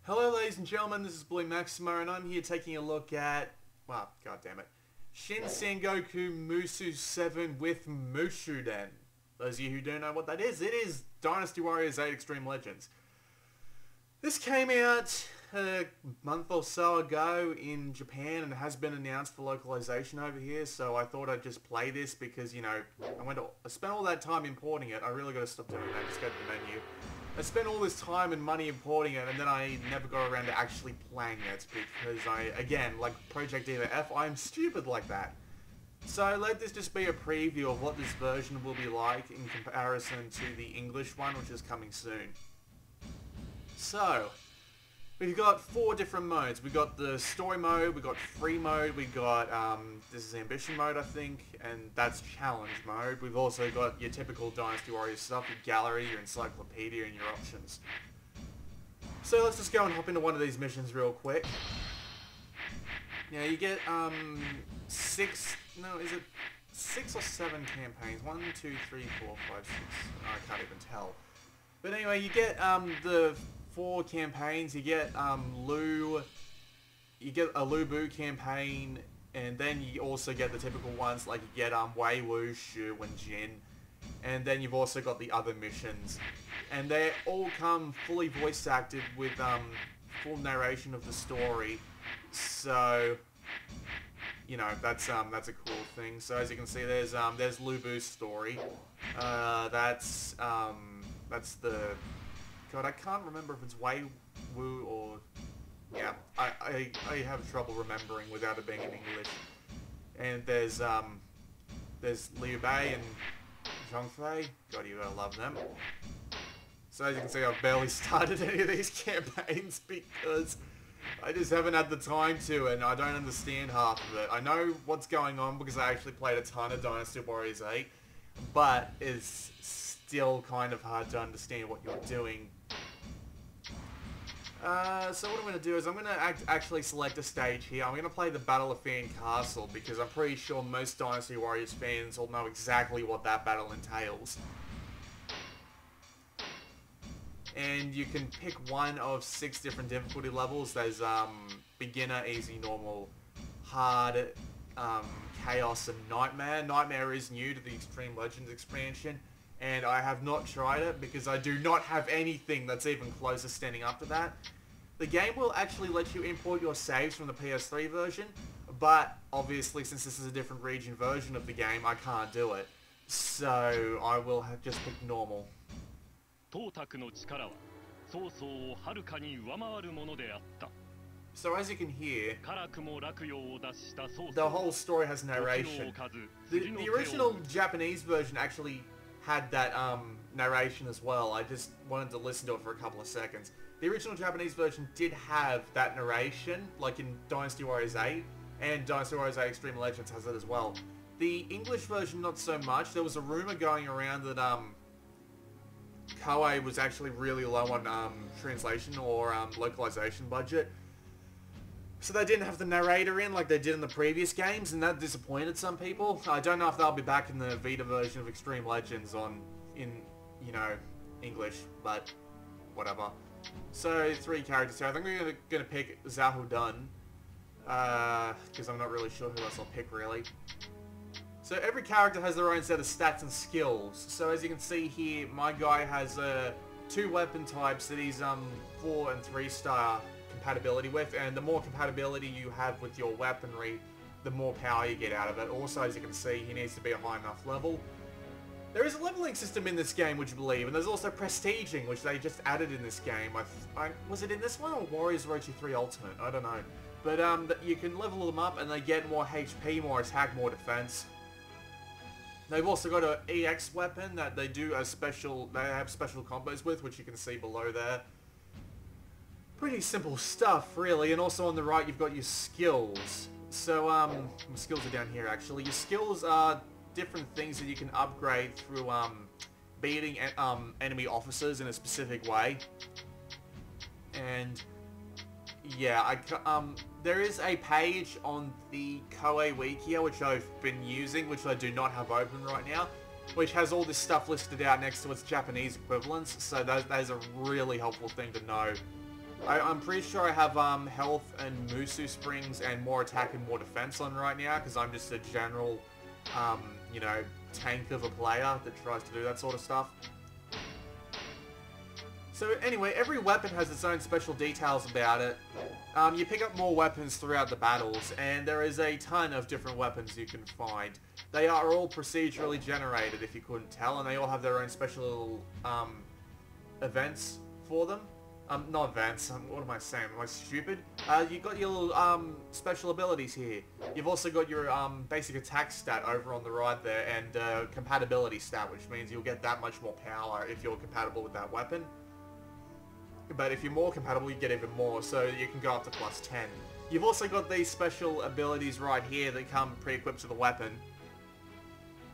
Hello ladies and gentlemen, this is Blue Maximo and I'm here taking a look at, well, god damn it, Shin Sengoku Musu 7 with Mushuden. Those of you who don't know what that is, it is Dynasty Warriors 8 Extreme Legends. This came out a month or so ago in Japan and has been announced for localization over here, so I thought I'd just play this because, you know, I spent all that time importing it. I really got to stop doing that. Just go to the menu. I spent all this time and money importing it, and then I never got around to actually playing it because again, like Project Diva F, I'm stupid like that. So let this just be a preview of what this version will be like in comparison to the English one, which is coming soon. So, we've got 4 different modes. We got the story mode, we got free mode, we got, this is ambition mode I think, and that's challenge mode. We've also got your typical Dynasty Warriors stuff, your gallery, your encyclopedia, and your options. So let's just go and hop into one of these missions real quick. Now you get, 6 or 7 campaigns? 1, 2, 3, 4, 5, 6, I can't even tell. But anyway, you get, the 4 campaigns. You get you get a Lu Bu campaign, and then you also get the typical ones like you get Wei Wu, Shu, and Jin, and then you've also got the other missions, and they all come fully voice acted with full narration of the story. So you know, that's a cool thing. So as you can see, there's Lu Bu's story. That's the God, I can't remember if it's Wei Wu or... Yeah, I have trouble remembering without it being in English. And there's Liu Bei and Zhang Fei. God, you gotta love them. So as you can see, I've barely started any of these campaigns because I just haven't had the time to, and I don't understand half of it. I know what's going on because I actually played a ton of Dynasty Warriors 8, but it's still kind of hard to understand what you're doing. So what I'm going to do is I'm going to actually select a stage here. I'm going to play the Battle of Fan Castle because I'm pretty sure most Dynasty Warriors fans will know exactly what that battle entails. And you can pick one of 6 different difficulty levels. There's beginner, easy, normal, hard, chaos, and nightmare. Nightmare is new to the Extreme Legends expansion, and I have not tried it because I do not have anything that's even close to standing up to that. The game will actually let you import your saves from the PS3 version, but obviously since this is a different region version of the game, I can't do it. So I will have just pick normal. So as you can hear, the whole story has narration. The original Japanese version actually had that narration as well. I just wanted to listen to it for a couple of seconds. The original Japanese version did have that narration, like in Dynasty Warriors 8, and Dynasty Warriors 8 Extreme Legends has it as well. The English version, not so much. There was a rumor going around that Koei was actually really low on translation or localization budget. So they didn't have the narrator in like they did in the previous games, and that disappointed some people. I don't know if they'll be back in the Vita version of Extreme Legends in you know, English, but whatever. So 3 characters here. I think we're gonna pick Zahu Dun, because I'm not really sure who else I'll pick really. So every character has their own set of stats and skills. So as you can see here, my guy has 2 weapon types that he's 4 and 3 star compatibility with, and the more compatibility you have with your weaponry, the more power you get out of it. Also, as you can see, he needs to be a high enough level. There is a leveling system in this game, would you believe, and there's also prestiging, which they just added in this game. Was it in this one or Warriors Road 3 Ultimate? I don't know. But you can level them up and they get more HP, more attack, more defense. They've also got an EX weapon that they have special combos with, which you can see below there. Pretty simple stuff, really. And also on the right, you've got your skills. So, my skills are down here, actually. Your skills are different things that you can upgrade through, beating, enemy officers in a specific way. And, yeah, there is a page on the Koei Wikia, which I've been using, which I do not have open right now, which has all this stuff listed out next to its Japanese equivalents, so that is a really helpful thing to know I'm pretty sure I have health and Musu springs and more attack and more defense on right now because I'm just a general, you know, tank of a player that tries to do that sort of stuff. So anyway, every weapon has its own special details about it. You pick up more weapons throughout the battles, and there is a ton of different weapons you can find. They are all procedurally generated, if you couldn't tell, and they all have their own special events for them. Not events, what am I saying? Am I stupid? You've got your little special abilities here. You've also got your basic attack stat over on the right there, and compatibility stat, which means you'll get that much more power if you're compatible with that weapon. But if you're more compatible, you get even more, so you can go up to plus 10. You've also got these special abilities right here that come pre-equipped to the weapon.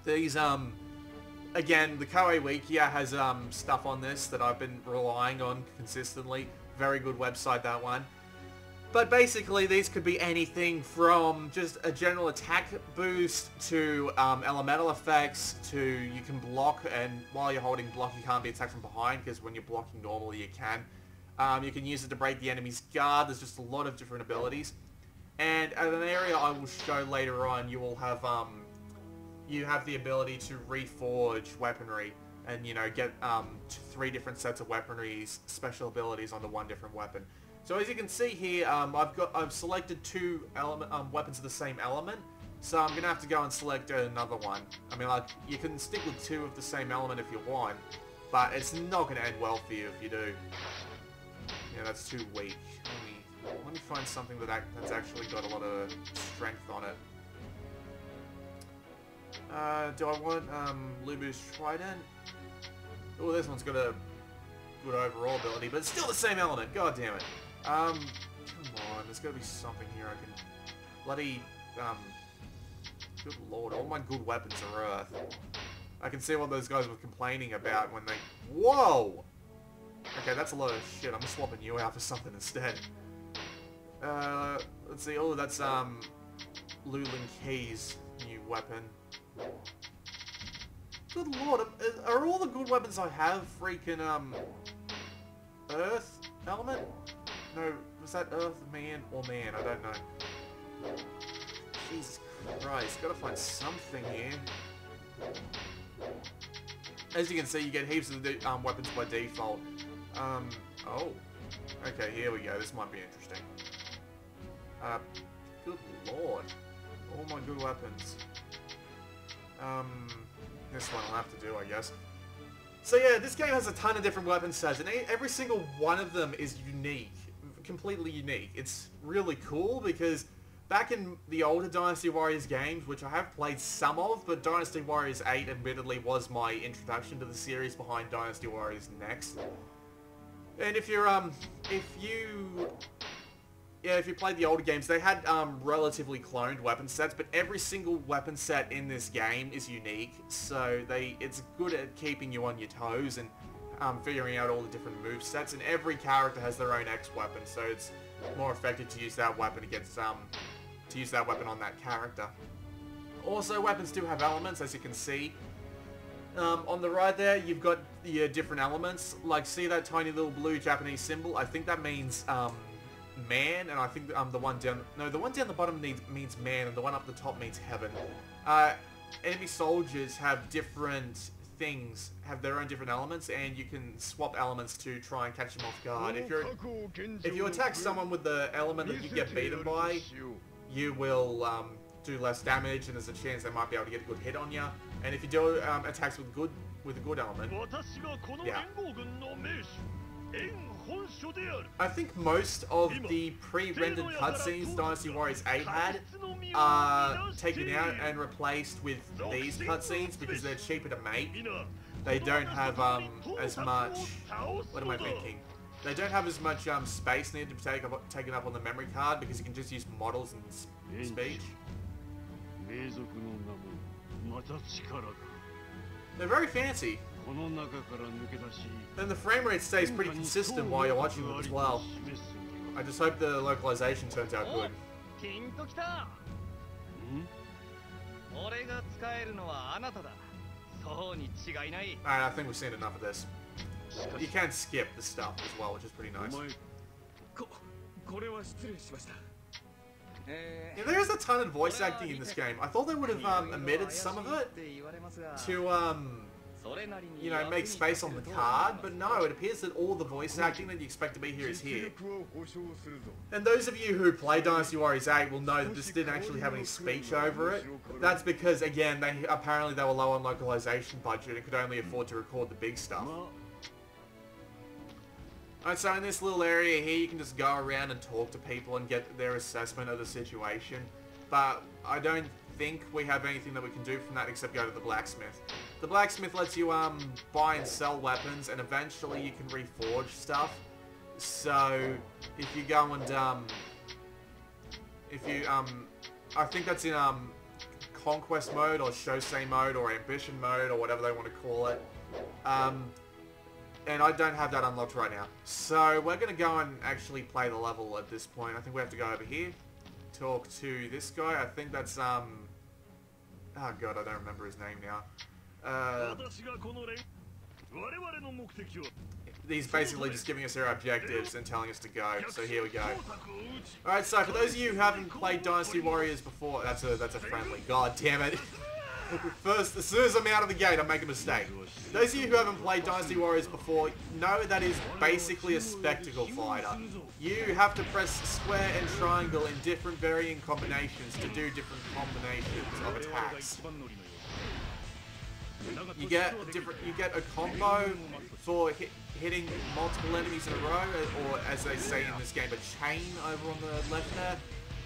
These, again, the Koei Wikia has stuff on this that I've been relying on consistently. Very good website, that one. But basically, these could be anything from just a general attack boost to elemental effects to you can block, and while you're holding block, you can't be attacked from behind, because when you're blocking normally, you can. You can use it to break the enemy's guard. There's just a lot of different abilities. And at an area I will show later on, you will have you have the ability to reforge weaponry and, you know, get 3 different sets of weaponries, special abilities onto 1 different weapon. So as you can see here, I've selected 2 weapons of the same element, so I'm gonna have to go and select another one. I mean, like, you can stick with 2 of the same element if you want, but it's not gonna end well for you if you do. Yeah, that's too weak. Let me find something that's actually got a lot of strength on it. Do I want Lubu's Trident? Oh, this one's got a good overall ability, but it's still the same element. God damn it. Come on, there's got to be something here I can bloody good lord, all my good weapons are earth. I can see what those guys were complaining about when they... Whoa! Okay, that's a lot of shit. I'm swapping you out for something instead. Let's see. Oh, that's Lulin Key's new weapon. Good lord, are all the good weapons I have freaking Earth element? No, was that Earth man or man? I don't know. Jesus Christ, gotta find something here. As you can see, you get heaps of weapons by default. Oh. Okay, here we go. This might be interesting. Good lord. All my good weapons. This one I'll have to do, I guess. So yeah, this game has a ton of different weapon sets, and every single one of them is unique. Completely unique. It's really cool, because back in the older Dynasty Warriors games, which I have played some of, but Dynasty Warriors 8 admittedly was my introduction to the series behind Dynasty Warriors Next. And if you played the older games, they had relatively cloned weapon sets, but every single weapon set in this game is unique, so it's good at keeping you on your toes and figuring out all the different move sets, and every character has their own X weapon, so it's more effective to use that weapon against to use that weapon on that character. Also, weapons do have elements, as you can see. On the right there, you've got the different elements. Like, see that tiny little blue Japanese symbol? I think that means man, and I think the one down... No, the one down the bottom means man, and the one up the top means heaven. Enemy soldiers have different things, have their own different elements, and you can swap elements to try and catch them off guard. If you attack someone with the element that you get beaten by, you will do less damage, and there's a chance they might be able to get a good hit on you. And if you do attacks with a good element, yeah. I think most of the pre-rendered cutscenes Dynasty Warriors 8 had are taken out and replaced with these cutscenes because they're cheaper to make. They don't have as much... What am I thinking? They don't have as much space needed to be taken up on the memory card because you can just use models and speech. They're very fancy. And the frame rate stays pretty consistent while you're watching them as well. I just hope the localization turns out good. Alright, I think we've seen enough of this. You can skip the stuff as well, which is pretty nice. Yeah, there is a ton of voice acting in this game. I thought they would have omitted some of it to, you know, make space on the card, but no, it appears that all the voice acting that you expect to be here is here. And those of you who play Dynasty Warriors 8 will know that this didn't actually have any speech over it. That's because, again, apparently they were low on localization budget and could only afford to record the big stuff. Alright, so in this little area here, you can just go around and talk to people and get their assessment of the situation. But I don't think we have anything that we can do from that except go to the blacksmith. The blacksmith lets you buy and sell weapons, and eventually you can reforge stuff. So if you go and I think that's in conquest mode or Shosei mode or ambition mode or whatever they want to call it. And I don't have that unlocked right now. So we're going to go and actually play the level at this point. I think we have to go over here. Talk to this guy. I think that's, oh god, I don't remember his name now. He's basically just giving us our objectives and telling us to go. So here we go. Alright, so for those of you who haven't played Dynasty Warriors before, that's a friendly. God damn it. First, as soon as I'm out of the gate, I make a mistake. Those of you who haven't played Dynasty Warriors before know that is basically a spectacle fighter. You have to press square and triangle in different varying combinations to do different combinations of attacks. You get a combo for hitting multiple enemies in a row, or as they say in this game, a chain over on the left there.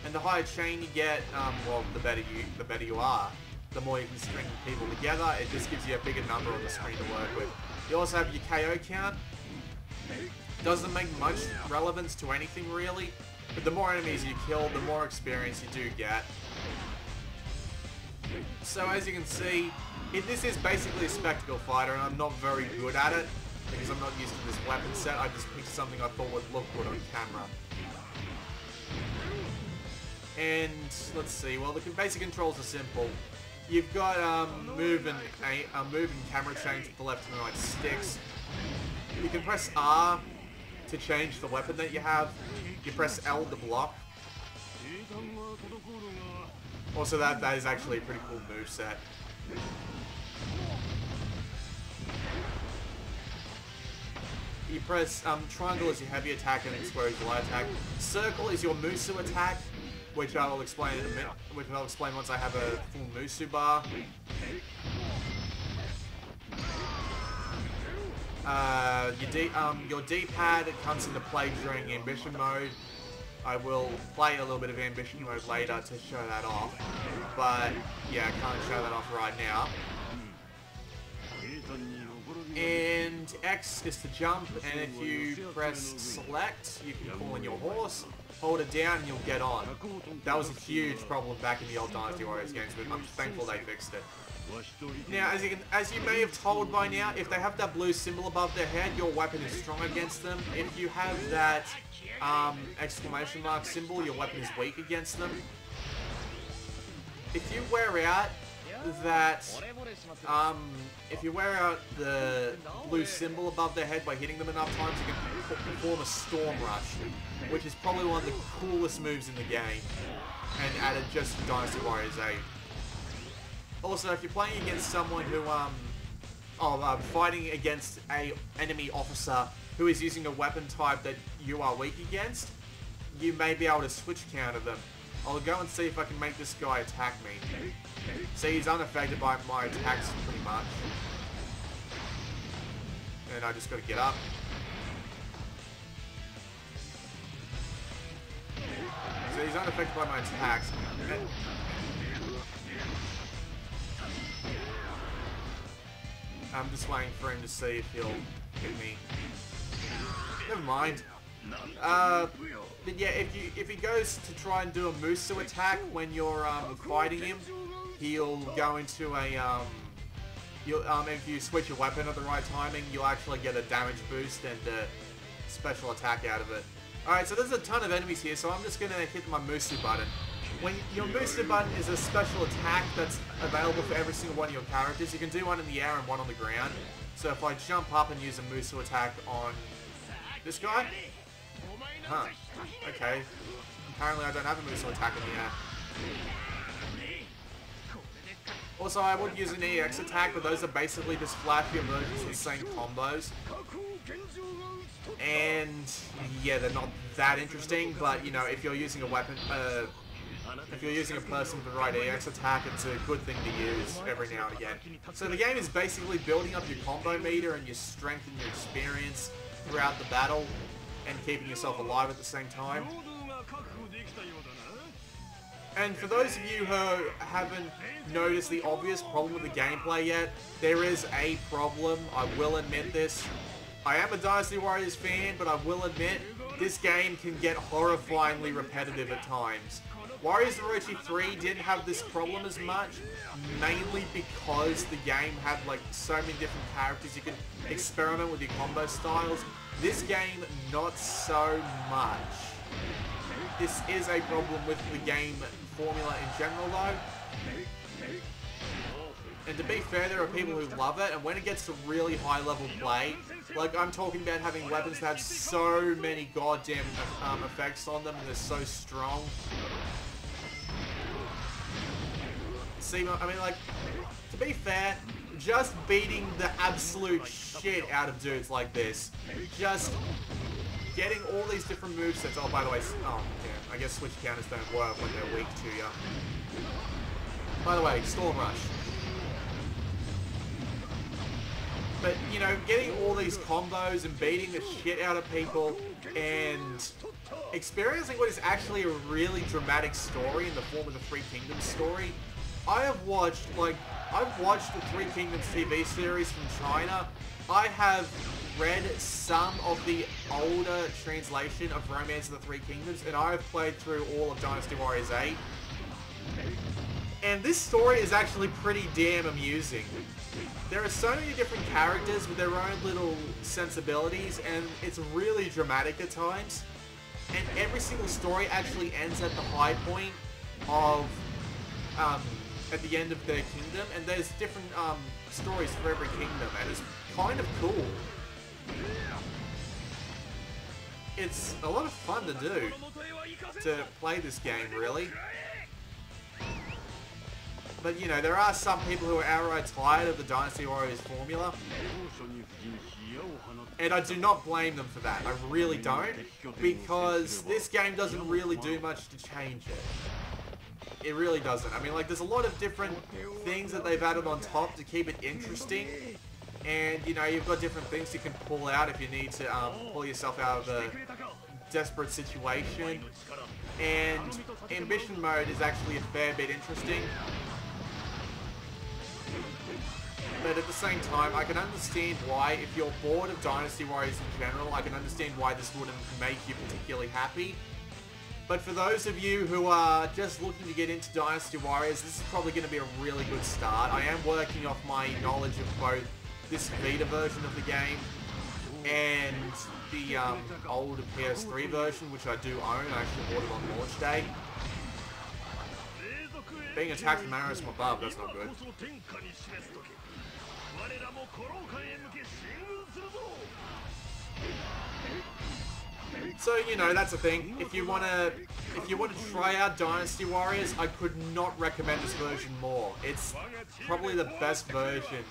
And the higher chain you get, well, the better you are. The more you can string people together, it just gives you a bigger number on the screen to work with. You also have your KO count. Doesn't make much relevance to anything really, but the more enemies you kill, the more experience you do get. So as you can see, this is basically a spectacle fighter, and I'm not very good at it, because I'm not used to this weapon set. I just picked something I thought would look good on camera. And let's see, well, the basic controls are simple. You've got move and camera change with the left and right sticks. You can press R to change the weapon that you have. You press L to block. Also, that is actually a pretty cool moveset. You press triangle is your heavy attack and square is your light attack. Circle is your Musu attack, which I will explain in a minute. Which I'll explain once I have a full Musu bar. Your D-pad comes into play during ambition mode. I will play a little bit of ambition mode later to show that off, but yeah, I can't show that off right now. And X is to jump, and if you press select, you can call in your horse, hold it down, and you'll get on. That was a huge problem back in the old Dynasty Warriors games, but I'm thankful they fixed it. Now, as you may have told by now, if they have that blue symbol above their head, your weapon is strong against them. If you have that exclamation mark symbol, your weapon is weak against them. If you wear out that, if you wear out the blue symbol above their head by hitting them enough times, you can perform a Storm Rush, which is probably one of the coolest moves in the game, and added just to Dynasty Warriors 8. Also, if you're playing against someone who, fighting against a enemy officer who is using a weapon type that you are weak against, you may be able to switch counter them. I'll go and see if I can make this guy attack me. See, he's unaffected by my attacks pretty much. And I just gotta get up. So he's unaffected by my attacks. I'm just waiting for him to see if he'll hit me. Never mind. But yeah, if he goes to try and do a Musu attack when you're fighting him, he'll go into a if you switch your weapon at the right timing, you'll actually get a damage boost and a special attack out of it. Alright, so there's a ton of enemies here, so I'm just gonna hit my Musu button. When your Musu button is a special attack that's available for every single one of your characters. You can do one in the air and one on the ground. So if I jump up and use a Musu attack on this guy, Huh. Okay. Apparently I don't have a move to attack in the air. Also, I would use an EX attack, but those are basically just flashier versions of the same combos. And yeah, they're not that interesting, but you know, if you're using a weapon, if you're using a person with the right EX attack, it's a good thing to use every now and again. So the game is basically building up your combo meter and your strength and your experience throughout the battle, and keeping yourself alive at the same time. And for those of you who haven't noticed the obvious problem with the gameplay yet, there is a problem. I will admit this. I am a Dynasty Warriors fan, but I will admit this game can get horrifyingly repetitive at times. Warriors of Orochi 3 didn't have this problem as much, mainly because the game had like so many different characters. You could experiment with your combo styles. This game, not so much. This is a problem with the game formula in general though. And to be fair, there are people who love it, and when it gets to really high level play, like I'm talking about having weapons that have so many goddamn effects on them and they're so strong. See, I mean, like, to be fair, just beating the absolute shit out of dudes like this, just getting all these different movesets. Oh, by the way, oh, yeah, I guess switch counters don't work when they're weak to you. By the way, Storm Rush. But, you know, getting all these combos and beating the shit out of people and experiencing what is actually a really dramatic story in the form of the Three Kingdoms story. I've watched the Three Kingdoms TV series from China. I have read some of the older translation of Romance of the Three Kingdoms, and I have played through all of Dynasty Warriors 8. And this story is actually pretty damn amusing. There are so many different characters with their own little sensibilities, and it's really dramatic at times. And every single story actually ends at the high point of, at the end of their kingdom, and there's different stories for every kingdom, and it's kind of cool. It's a lot of fun to do, to play this game, really. But, you know, there are some people who are outright tired of the Dynasty Warriors formula. And I do not blame them for that. I really don't. Because this game doesn't really do much to change it. It really doesn't. I mean, like, there's a lot of different things that they've added on top to keep it interesting. And, you know, you've got different things you can pull out if you need to pull yourself out of a desperate situation. And Ambition Mode is actually a fair bit interesting. But at the same time, I can understand why, if you're bored of Dynasty Warriors in general, I can understand why this wouldn't make you particularly happy. But for those of you who are just looking to get into Dynasty Warriors, this is probably going to be a really good start. I am working off my knowledge of both this Vita version of the game and the older PS3 version, which I do own. I actually bought it on launch day. Being attacked from arrows from above, that's not good. So, you know, that's the thing. If you wanna try out Dynasty Warriors, I could not recommend this version more. It's probably the best version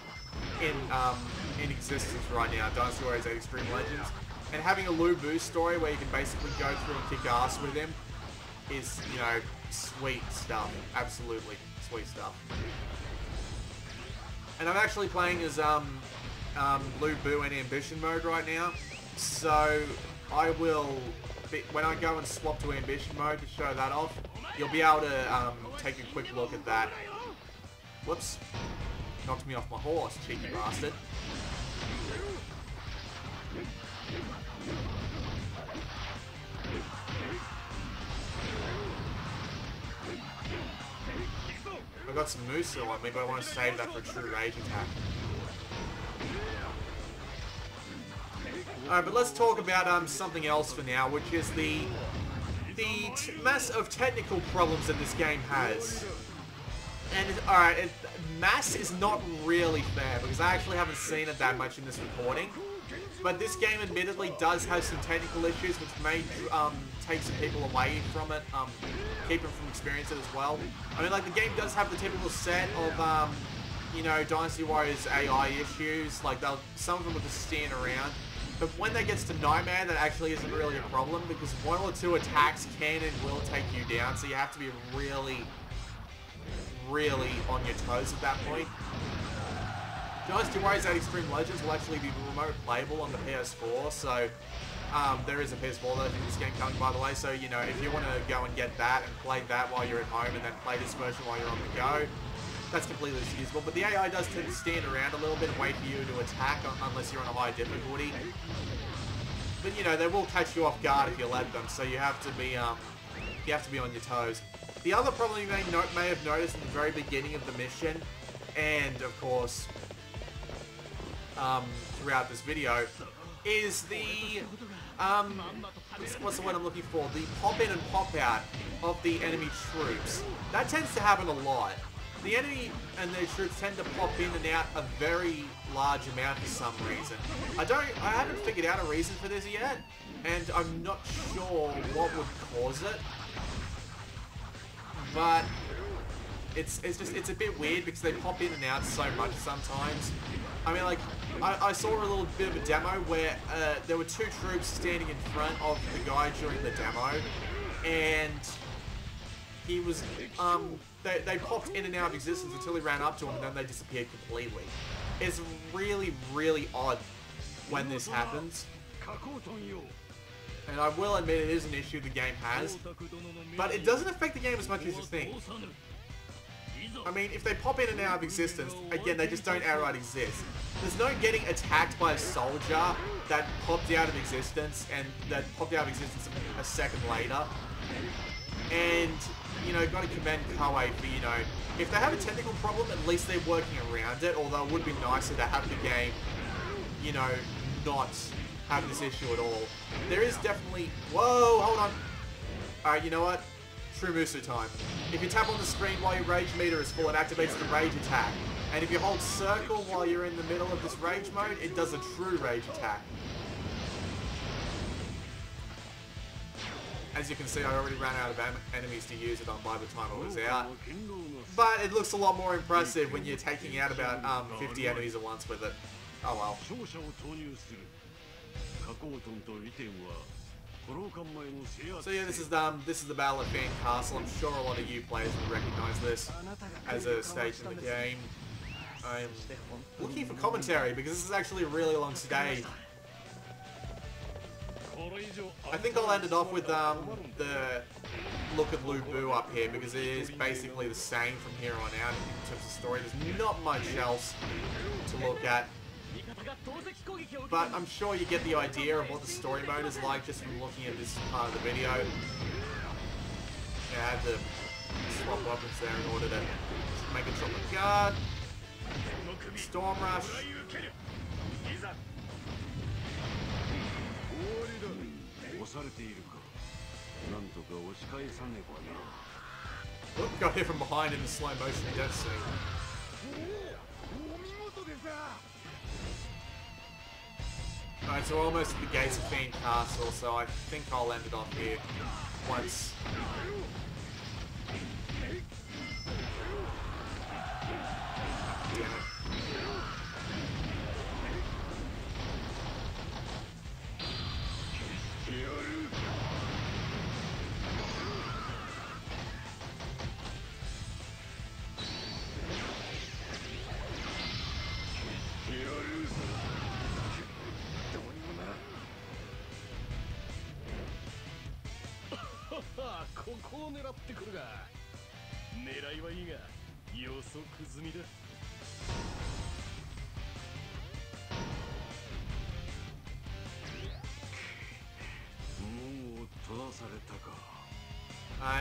in existence right now, Dynasty Warriors 8 Xtreme Legends. And having a Lu Bu story where you can basically go through and kick ass with him is, you know, sweet stuff. Absolutely sweet stuff. And I'm actually playing as Lu Bu in Ambition Mode right now, so I will, when I go and swap to Ambition Mode to show that off, you'll be able to take a quick look at that. Whoops. Knocked me off my horse, cheeky bastard. I've got some Musa on me, but I want to save that for a true rage attack. Alright, but let's talk about something else for now, which is the mass of technical problems that this game has. And, alright, mass is not really fair, because I actually haven't seen it that much in this recording. But this game admittedly does have some technical issues which may take some people away from it, keep them from experiencing it as well. I mean, like, the game does have the typical set of, you know, Dynasty Warriors AI issues. Like, some of them will just stand around. But when that gets to Nightmare, that actually isn't really a problem because one or two attacks can and will take you down. So you have to be really, really on your toes at that point. Dynasty Warriors 8 Xtreme Legends will actually be remote playable on the PS4, so there is a PS4 version of this game coming, by the way, so, you know, if you want to go and get that and play that while you're at home and then play this version while you're on the go, that's completely excusable. But the AI does tend to stand around a little bit and wait for you to attack unless you're on a high difficulty. But, you know, they will catch you off guard if you let them, so you have to be on your toes. The other problem you may have noticed in the very beginning of the mission, and, of course, throughout this video, is the, what's the word I'm looking for? The pop in and pop out of the enemy troops. That tends to happen a lot. The enemy and their troops tend to pop in and out a very large amount for some reason. I haven't figured out a reason for this yet, and I'm not sure what would cause it. But it's a bit weird because they pop in and out so much sometimes. I mean, like, I saw a little bit of a demo where there were two troops standing in front of the guy during the demo, and he was, they popped in and out of existence until he ran up to him, and then they disappeared completely. It's really, really odd when this happens. And I will admit it is an issue the game has, but it doesn't affect the game as much as you think. I mean, if they pop in and out of existence, again, they just don't outright exist. There's no getting attacked by a soldier that popped out of existence and that popped out of existence a second later. And, you know, got to commend Koei for, you know, if they have a technical problem, at least they're working around it, although it would be nicer to have the game, you know, not have this issue at all. There is definitely... Whoa, hold on. Alright, you know what? True Musu time. If you tap on the screen while your rage meter is full, it activates the rage attack. And if you hold circle while you're in the middle of this rage mode, it does a true rage attack. As you can see, I already ran out of enemies to use it on by the time it was out. But it looks a lot more impressive when you're taking out about 50 enemies at once with it. Oh well. So yeah, this is the Battle of Fan Castle. I'm sure a lot of you players will recognise this as a stage in the game. I'm looking for commentary because this is actually a really long stage. I think I'll end it off with the look at Lu Bu up here because it is basically the same from here on out in terms of story. There's not much else to look at. But I'm sure you get the idea of what the story mode is like just from looking at this part of the video. Yeah, I had to swap weapons there in order to make a drop of guard. Storm Rush. Oop, got hit from behind in the slow motion death scene. Alright, so we're almost at the gates of Fiend Castle, so I think I'll end it off here once. Damn it.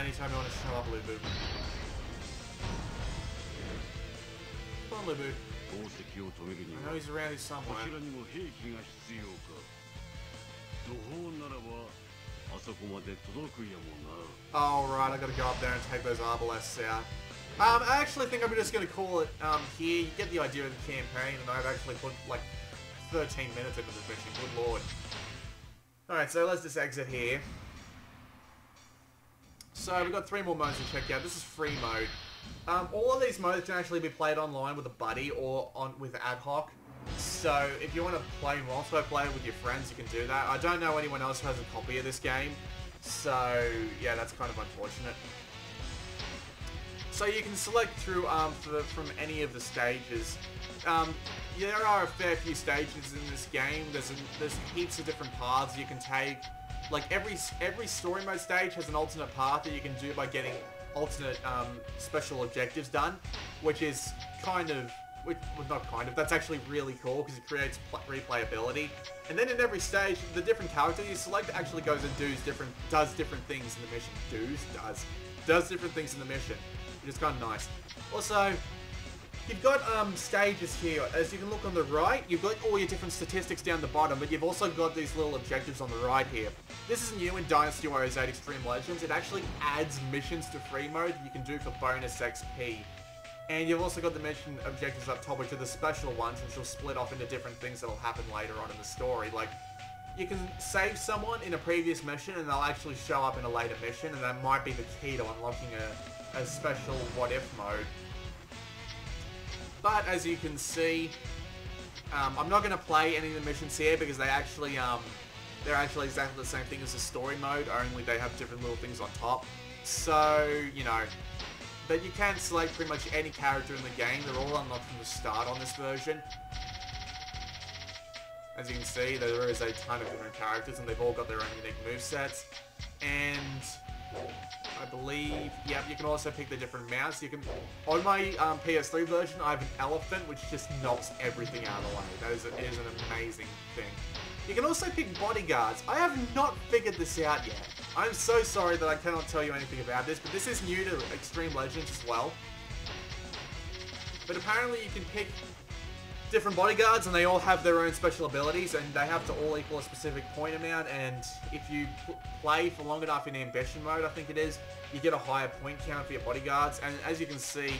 Anytime you want to show up, Lu Bu. Come on, Lu Bu. I know he's around here somewhere. Alright, I gotta go up there and take those arbalests out. I actually think I'm just gonna call it here. You get the idea of the campaign, and I've actually put like 13 minutes into this mission, good lord. Alright, so let's just exit here. So we've got 3 more modes to check out. This is free mode. All of these modes can actually be played online with a buddy or with ad hoc. So if you want to play multiplayer, play it with your friends, you can do that. I don't know anyone else who has a copy of this game. So yeah, that's kind of unfortunate. So you can select through from any of the stages. There are a fair few stages in this game. There's heaps of different paths you can take. Like every story mode stage has an alternate path that you can do by getting alternate special objectives done, which is that's actually really cool because it creates replayability. And then in every stage, the different character you select actually goes and does different things in the mission. Does different things in the mission, which is kind of nice. Also, you've got stages here. As you can look on the right, you've got all your different statistics down the bottom, but you've also got these little objectives on the right here. This is new in Dynasty Warriors 8 Xtreme Legends. It actually adds missions to free mode you can do for bonus XP. And you've also got the mission objectives up top, which are the special ones, which will split off into different things that'll happen later on in the story. Like, you can save someone in a previous mission and they'll actually show up in a later mission, and that might be the key to unlocking a special what-if mode. But as you can see, I'm not going to play any of the missions here because they're actually exactly the same thing as the story mode, only they have different little things on top. So, you know, but you can select pretty much any character in the game. They're all unlocked from the start on this version. As you can see, there is a ton of different characters and they've all got their own unique movesets. And I believe, yep, you can also pick the different mounts. You can, on my PS3 version, I have an elephant which just knocks everything out of the way. That is an amazing thing. You can also pick bodyguards. I have not figured this out yet. I'm so sorry that I cannot tell you anything about this, but this is new to Xtreme Legends as well. But apparently you can pick different bodyguards and they all have their own special abilities and they have to all equal a specific point amount, and if you play for long enough in ambition mode, I think it is, you get a higher point count for your bodyguards. And as you can see,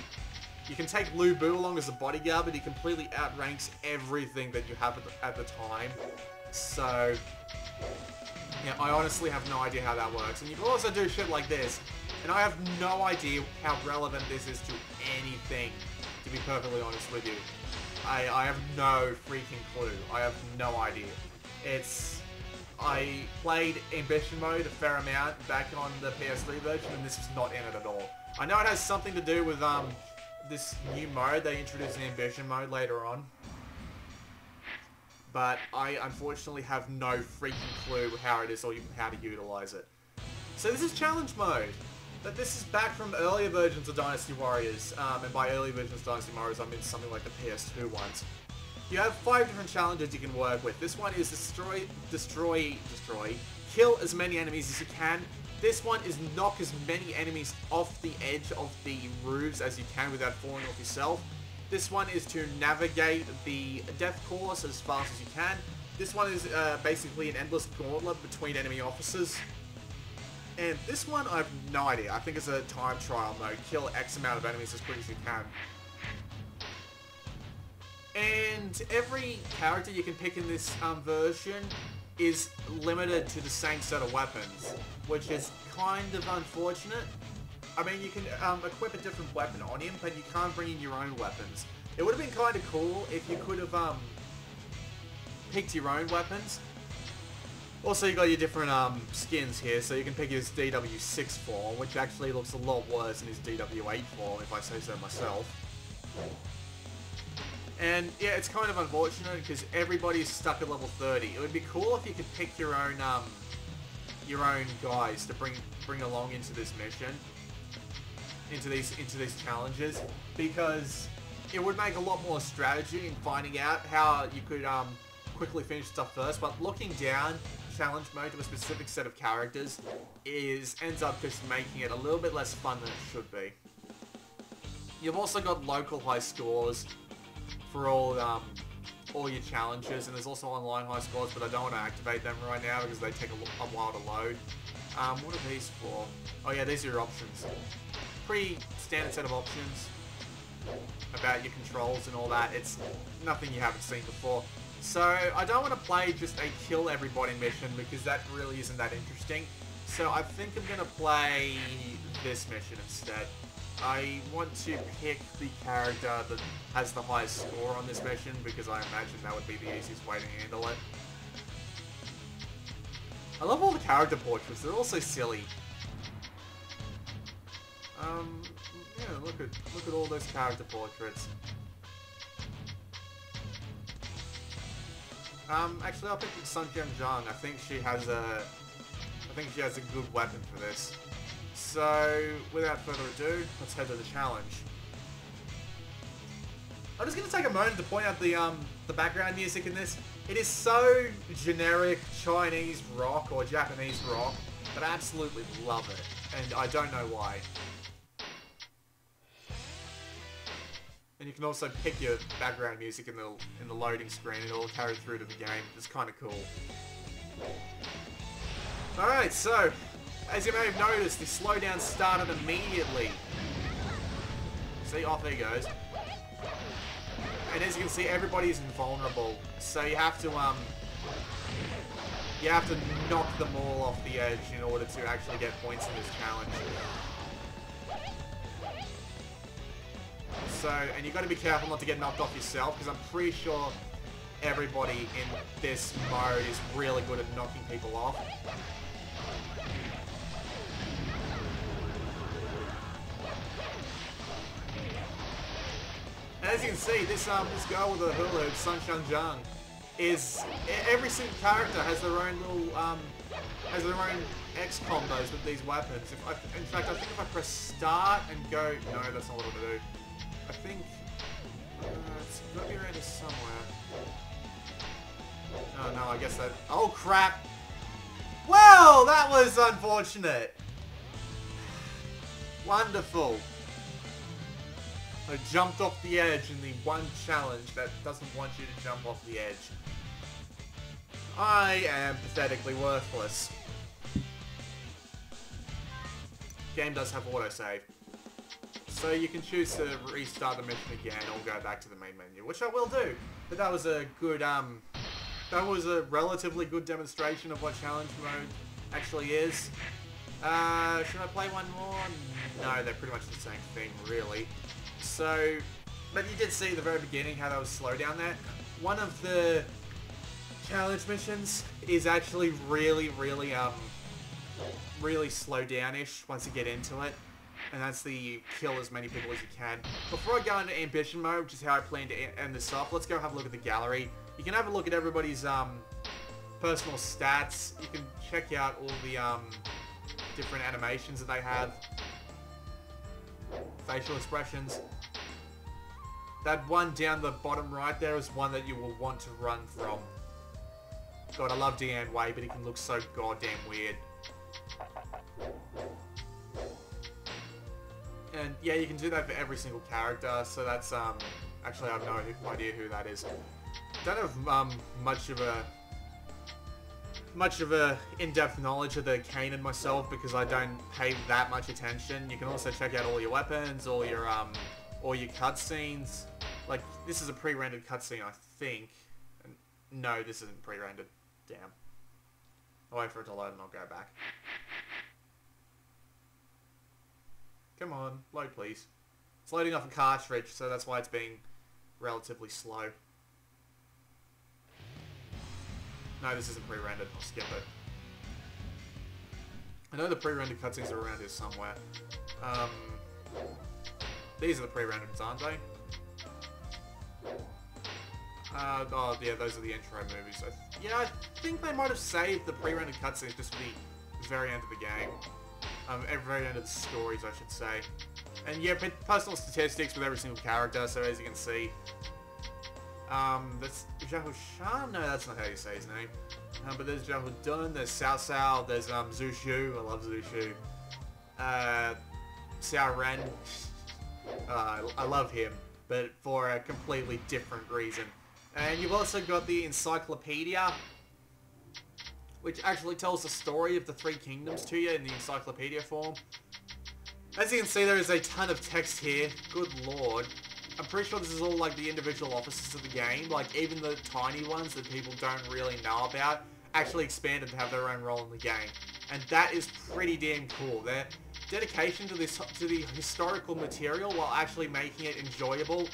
you can take Lu Bu along as a bodyguard, but he completely outranks everything that you have at the time. So, yeah, I honestly have no idea how that works. And you can also do shit like this, and I have no idea how relevant this is to anything, to be perfectly honest with you. I have no freaking clue. I have no idea. I played Ambition mode a fair amount back on the PS3 version, and this was not in it at all. I know it has something to do with this new mode they introduced in Ambition mode later on, but I unfortunately have no freaking clue how it is or how to utilize it. So this is challenge mode. But this is back from earlier versions of Dynasty Warriors, and by early versions of Dynasty Warriors I mean something like the PS2 ones. You have 5 different challenges you can work with. This one is destroy, kill as many enemies as you can. This one is knock as many enemies off the edge of the roofs as you can without falling off yourself. This one is to navigate the death course as fast as you can. This one is basically an endless gauntlet between enemy officers. And this one, I have no idea. I think it's a time trial mode. Kill X amount of enemies as quick as you can. And every character you can pick in this version is limited to the same set of weapons, which is kind of unfortunate. I mean, you can equip a different weapon on him, but you can't bring in your own weapons. It would have been kind of cool if you could have picked your own weapons. Also, you got your different skins here, so you can pick his DW6 form, which actually looks a lot worse than his DW8 form, if I say so myself. And yeah, it's kind of unfortunate because everybody's stuck at level 30. It would be cool if you could pick your own guys to bring along into this mission, into these challenges, because it would make a lot more strategy in finding out how you could quickly finish stuff first. But looking down challenge mode to a specific set of characters ends up just making it a little bit less fun than it should be. You've also got local high scores for all your challenges, and there's also online high scores, but I don't want to activate them right now because they take a while to load. What are these for? Oh yeah, these are your options. Pretty standard set of options about your controls and all that. It's nothing you haven't seen before. So I don't want to play just a kill everybody mission because that really isn't that interesting. So I think I'm going to play this mission instead. I want to pick the character that has the highest score on this mission because I imagine that would be the easiest way to handle it. I love all the character portraits, they're all so silly. Yeah, look at all those character portraits. Actually I'll pick Sun Zhang. I think she has a good weapon for this. So, without further ado, let's head to the challenge. I'm just going to take a moment to point out the background music in this. It is so generic Chinese rock or Japanese rock, but I absolutely love it, and I don't know why. And you can also pick your background music in the loading screen, and it'll carry through to the game. It's kind of cool. Alright, so, as you may have noticed, the slowdown started immediately. See, off he goes. And as you can see, everybody is invulnerable. So you have to knock them all off the edge in order to actually get points in this challenge. So, and you've got to be careful not to get knocked off yourself, because I'm pretty sure everybody in this mode is really good at knocking people off. As you can see, this girl with the hula hoop, Sun Zhang, is every single character has their own little X combos with these weapons. In fact, I think if I press start and go, no, that's not what I'm gonna do. I think it's got to be around here somewhere. Oh no, I guess that. Oh crap! Well, that was unfortunate. Wonderful. I jumped off the edge in the one challenge that doesn't want you to jump off the edge. I am pathetically worthless. Game does have autosave. So you can choose to restart the mission again or go back to the main menu, which I will do. But that was a good, that was a relatively good demonstration of what challenge mode actually is. Should I play one more? No, they're pretty much the same thing, really. So, but you did see at the very beginning how that was slow down there. One of the challenge missions is actually really slow down-ish once you get into it. And that's the kill as many people as you can. Before I go into ambition mode, which is how I plan to end this off, let's go have a look at the gallery. You can have a look at everybody's personal stats. You can check out all the different animations that they have. Facial expressions. That one down the bottom right there is one that you will want to run from. God, I love Deanne Way, but he can look so goddamn weird. And yeah, you can do that for every single character, so that's, actually I have no idea who that is. Don't have, much of a in-depth knowledge of the Kanan myself because I don't pay that much attention. You can also check out all your weapons, all your cutscenes. Like, this is a pre-rendered cutscene, I think. And no, this isn't pre-rendered. Damn. I'll wait for it to load and I'll go back. Come on, load please. It's loading off a cartridge, so that's why it's being relatively slow. No, this isn't pre-rendered. I'll skip it. I know the pre-rendered cutscenes are around here somewhere. These are the pre-rendered, aren't they? Oh yeah, those are the intro movies. Yeah, I think they might have saved the pre-rendered cutscenes just for the very end of the game. Very end of the stories, I should say. And yeah, personal statistics with every single character, so as you can see. That's Zhao Shan? No, that's not how you say his name. But there's Zhao Dun, there's Cao Cao, there's Zhu Shu, I love Zhu Shu. Xiao Ren, I love him, but for a completely different reason. And you've also got the encyclopedia, which actually tells the story of the three kingdoms to you in the encyclopedia form. As you can see, there is a ton of text here. Good lord. I'm pretty sure this is all like the individual offices of the game, like even the tiny ones that people don't really know about actually expanded to have their own role in the game. And that is pretty damn cool. Their dedication to the historical material while actually making it enjoyable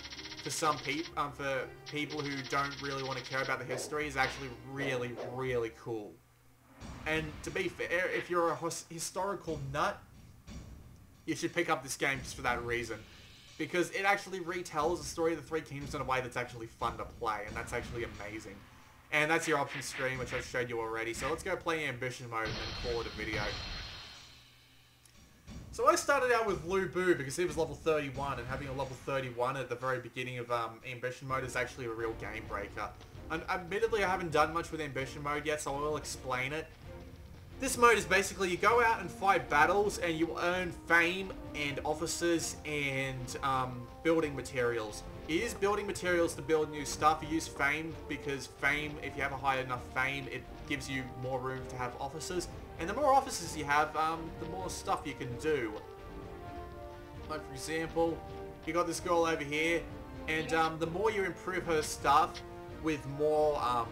for people who don't really want to care about the history is actually really, really cool. And to be fair, if you're a historical nut, you should pick up this game just for that reason. Because it actually retells the story of the Three Kingdoms in a way that's actually fun to play, and that's actually amazing. And that's your options screen, which I've showed you already. So let's go play Ambition Mode and then call it a video. So I started out with Lu Bu because he was level 31, and having a level 31 at the very beginning of Ambition Mode is actually a real game breaker. And admittedly, I haven't done much with Ambition Mode yet, so I will explain it. This mode is basically you go out and fight battles and you earn fame and officers and building materials. You use building materials to build new stuff. You use fame because fame, if you have a high enough fame, it gives you more room to have officers. And the more officers you have, the more stuff you can do. Like for example, you got this girl over here, and the more you improve her stuff with more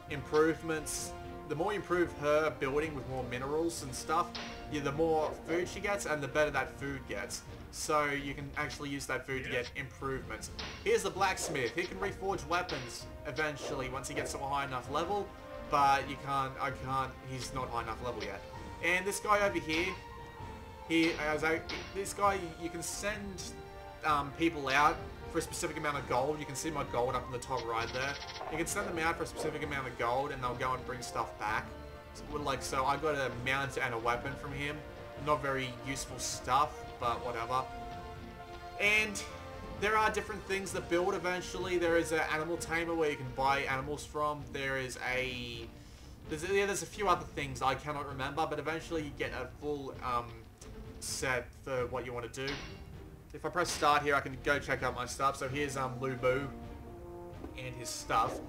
improvements, the more you improve her building with more minerals and stuff, the more food she gets and the better that food gets. So you can actually use that food to get improvements. Here's the blacksmith. He can reforge weapons eventually once he gets to a high enough level, but he's not high enough level yet. And this guy over here, this guy, you can send people out for a specific amount of gold. You can see my gold up in the top right there. You can send them out for a specific amount of gold and they'll go and bring stuff back. So I got a mount and a weapon from him. Not very useful stuff, but whatever. And there are different things that build eventually. There is an animal tamer where you can buy animals from. There's a few other things I cannot remember, but eventually you get a full set for what you want to do. If I press start here, I can go check out my stuff. So here's Lu Bu and his stuff.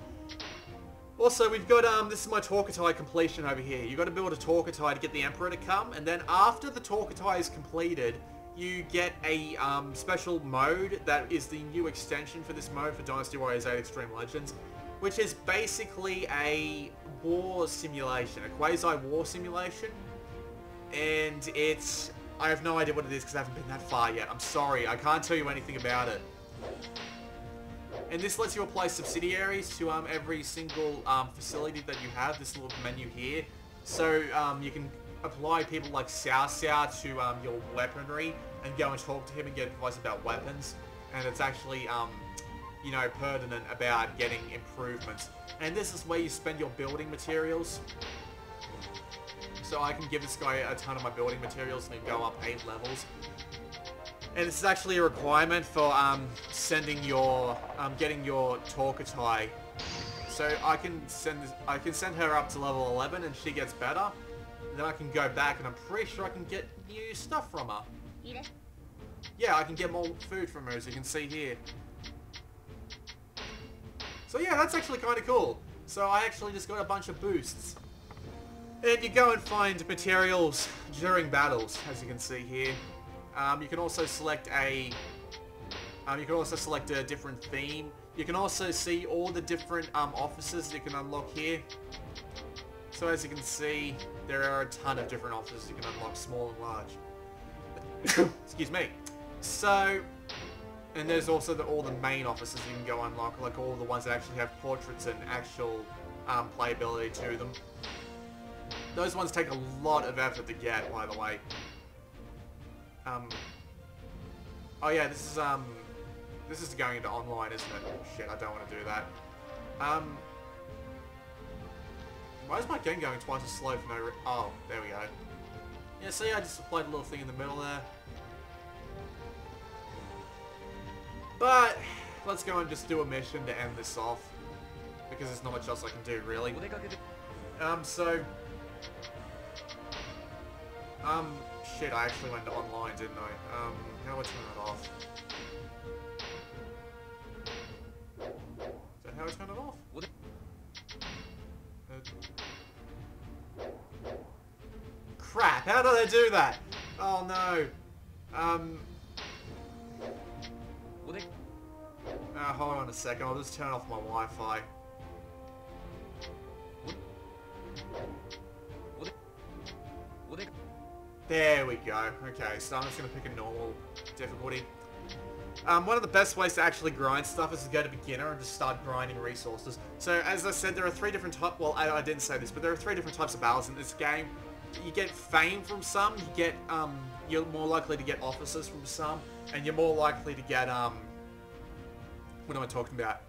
Also, we've got, this is my Torquetai completion over here. You've got to build a Torquetai to get the Emperor to come, and then after the Torquetai is completed, you get a special mode that is the new extension for this mode for Dynasty Warriors 8 Extreme Legends, which is basically a war simulation, a quasi-war simulation, and I have no idea what it is because I haven't been that far yet. I'm sorry, I can't tell you anything about it. And this lets you apply subsidiaries to every single facility that you have, this little menu here. So you can apply people like Cao Cao to your weaponry and go and talk to him and get advice about weapons. And it's actually, you know, pertinent about getting improvements. And this is where you spend your building materials. So I can give this guy a ton of my building materials and he can go up 8 levels. And this is actually a requirement for sending your getting your Torquetai. So I can send her up to level 11 and she gets better. And then I can go back and I'm pretty sure I can get new stuff from her. Yeah, I can get more food from her, as you can see here. So yeah, that's actually kind of cool. So I actually just got a bunch of boosts. And you go and find materials during battles, as you can see here. You can also select a different theme. You can also see all the different offices you can unlock here. So as you can see, there are a ton of different offices you can unlock, small and large. Excuse me. So, and there's also all the main offices you can go unlock, like all the ones that actually have portraits and actual playability to them. Those ones take a lot of effort to get, by the way. Oh yeah, this is going into online, isn't it? Oh, shit, I don't want to do that. Why is my game going twice as slow for no oh, there we go. Yeah, see, I just applied a little thing in the middle there. But, let's go and just do a mission to end this off. Because there's not much else I can do, really. Shit, I actually went to online, didn't I? How do I turn that off? Is that how I turn it off? Crap, how did I do that? Oh no. Hold on a second, I'll just turn off my Wi-Fi. There we go. Okay, so I'm just going to pick a normal difficulty. One of the best ways to actually grind stuff is to go to beginner and just start grinding resources. So as I said, there are 3 different types, well I didn't say this, but there are 3 different types of battles in this game. You get fame from some, you get, you're more likely to get officers from some, and you're more likely to get, what am I talking about?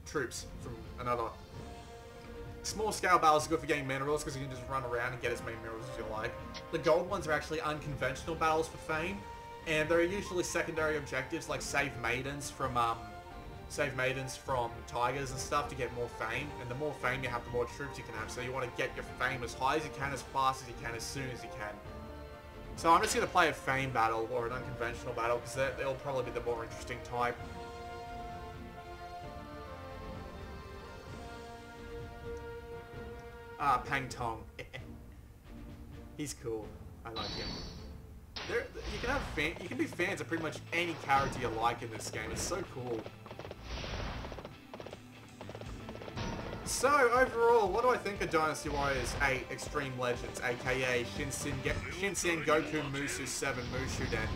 Troops from another. Small scale battles are good for getting minerals because you can just run around and get as many minerals as you like. The gold ones are actually unconventional battles for fame, and there are usually secondary objectives like save maidens from tigers and stuff to get more fame. And the more fame you have, the more troops you can have. So you want to get your fame as high as you can, as fast as you can, as soon as you can. So I'm just going to play a fame battle or an unconventional battle because they'll probably be the more interesting type. Pang Tong. He's cool. I like him. You can be fans of pretty much any character you like in this game. It's so cool. So overall, what do I think of Dynasty Warriors 8 Extreme Legends, aka Shinsen Goku Musu 7 Mushuden?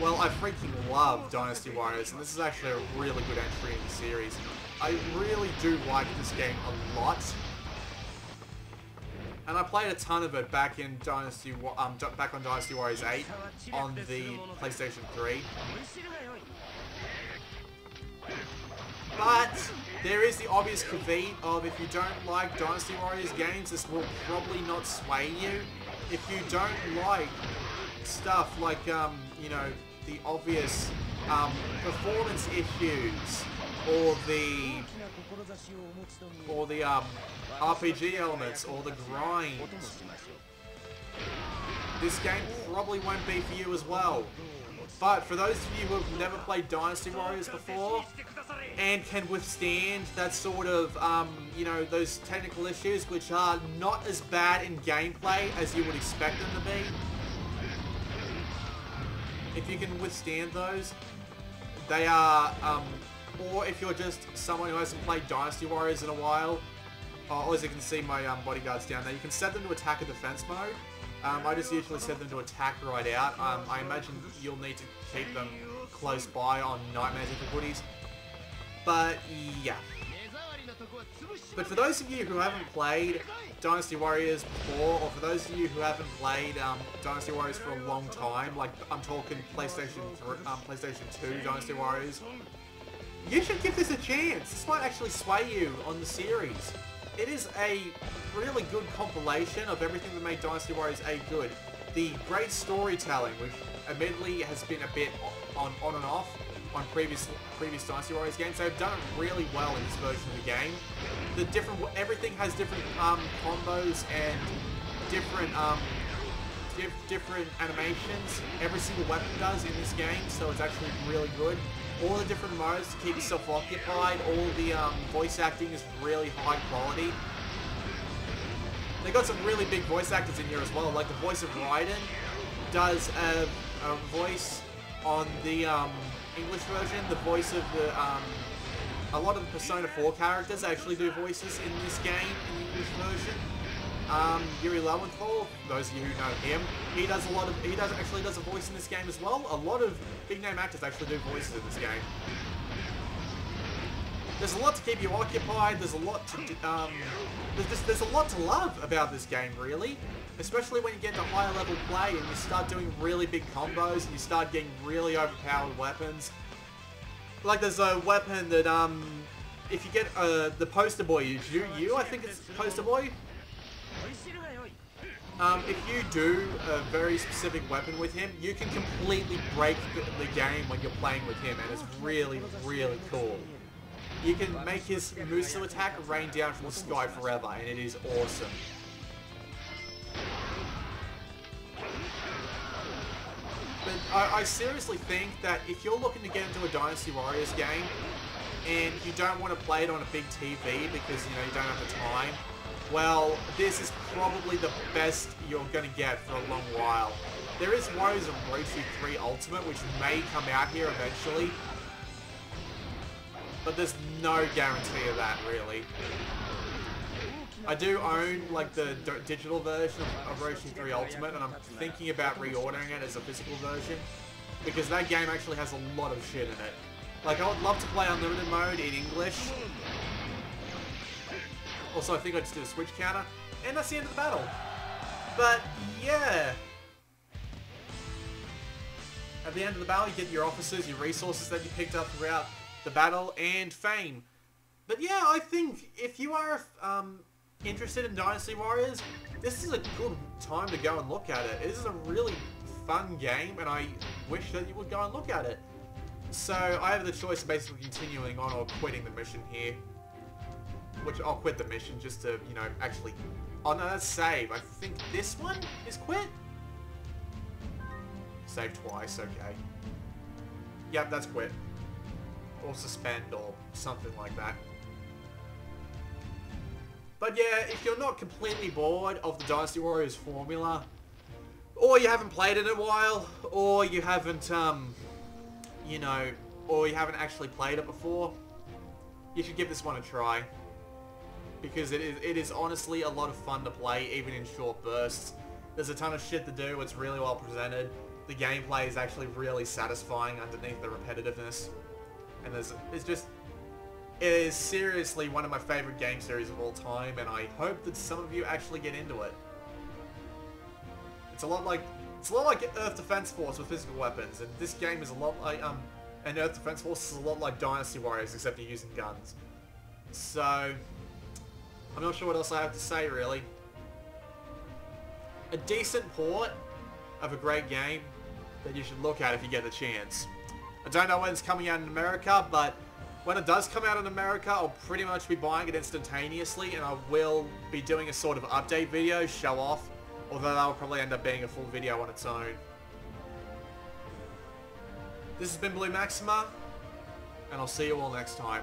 Well, I freaking love Dynasty Warriors, and this is actually a really good entry in the series. I really do like this game a lot. And I played a ton of it back on Dynasty Warriors 8 on the PlayStation 3. But there is the obvious caveat of if you don't like Dynasty Warriors games, this will probably not sway you. If you don't like stuff like, you know, the obvious performance issues or the RPG elements, or the grind, this game probably won't be for you as well. But for those of you who have never played Dynasty Warriors before, and can withstand that sort of, you know, those technical issues which are not as bad in gameplay as you would expect them to be, if you can withstand those, they are, or if you're just someone who hasn't played Dynasty Warriors in a while, or as you can see my bodyguards down there, you can set them to attack or defense mode. I just usually set them to attack right out. I imagine you'll need to keep them close by on nightmare difficulties. But yeah. But for those of you who haven't played Dynasty Warriors before, or for those of you who haven't played Dynasty Warriors for a long time, like I'm talking PlayStation 2 Dynasty Warriors, you should give this a chance. This might actually sway you on the series. It is a really good compilation of everything that made Dynasty Warriors 8 good. The great storytelling, which admittedly has been a bit on and off on previous Dynasty Warriors games. They've done it really well in this version of the game. Everything has different combos and different different animations. Every single weapon does in this game, so it's actually really good. All the different modes to keep yourself occupied, all the voice acting is really high quality. They got some really big voice actors in here as well, like the voice of Raiden does a voice on the English version. The voice of the a lot of the Persona 4 characters actually do voices in this game in the English version. Yuri Lowenthal, those of you who know him, he actually does a voice in this game as well. A lot of big name actors actually do voices in this game. There's a lot to keep you occupied. There's a lot to there's a lot to love about this game, really. Especially when you get into higher level play and you start doing really big combos and you start getting really overpowered weapons. Like there's a weapon that if you get the poster boy, you I think it's poster boy. If you do a very specific weapon with him, you can completely break the game when you're playing with him, and it's really, really cool. You can make his Musu attack rain down from the sky forever, and it is awesome. But I seriously think that if you're looking to get into a Dynasty Warriors game, and you don't want to play it on a big TV because, you know, you don't have the time, well, this is probably the best you're going to get for a long while. There is Warriors of Orochi 3 Ultimate, which may come out here eventually, but there's no guarantee of that, really. I do own, like, the digital version of Roshi 3 Ultimate, and I'm thinking about reordering it as a physical version, because that game actually has a lot of shit in it. Like, I would love to play Unlimited Mode in English. Also, I think I just did a switch counter, and that's the end of the battle. But, yeah. At the end of the battle, you get your officers, your resources that you picked up throughout the battle, and fame. But yeah, I think if you are interested in Dynasty Warriors, this is a good time to go and look at it. It is a really fun game, and I wish that you would go and look at it. So I have the choice of basically continuing on or quitting the mission here. Which I'll quit the mission just to, you know, actually... Oh no, that's save. I think this one is quit? Save twice, okay. Yep, that's quit. Or suspend or something like that. But yeah, if you're not completely bored of the Dynasty Warriors formula, or you haven't played it in a while, or you haven't, you know, or you haven't actually played it before, you should give this one a try. Because it is honestly a lot of fun to play, even in short bursts. There's a ton of shit to do, it's really well presented. The gameplay is actually really satisfying underneath the repetitiveness. And it is seriously one of my favorite game series of all time, and I hope that some of you actually get into it. It's a lot like Earth Defense Force with physical weapons, and this game is a lot like and Earth Defense Force is a lot like Dynasty Warriors, except you're using guns. So I'm not sure what else I have to say, really. A decent port of a great game that you should look at if you get the chance. I don't know when it's coming out in America, but when it does come out in America, I'll pretty much be buying it instantaneously, and I will be doing a sort of update video, show off, although that will probably end up being a full video on its own. This has been Blue Maxima, and I'll see you all next time.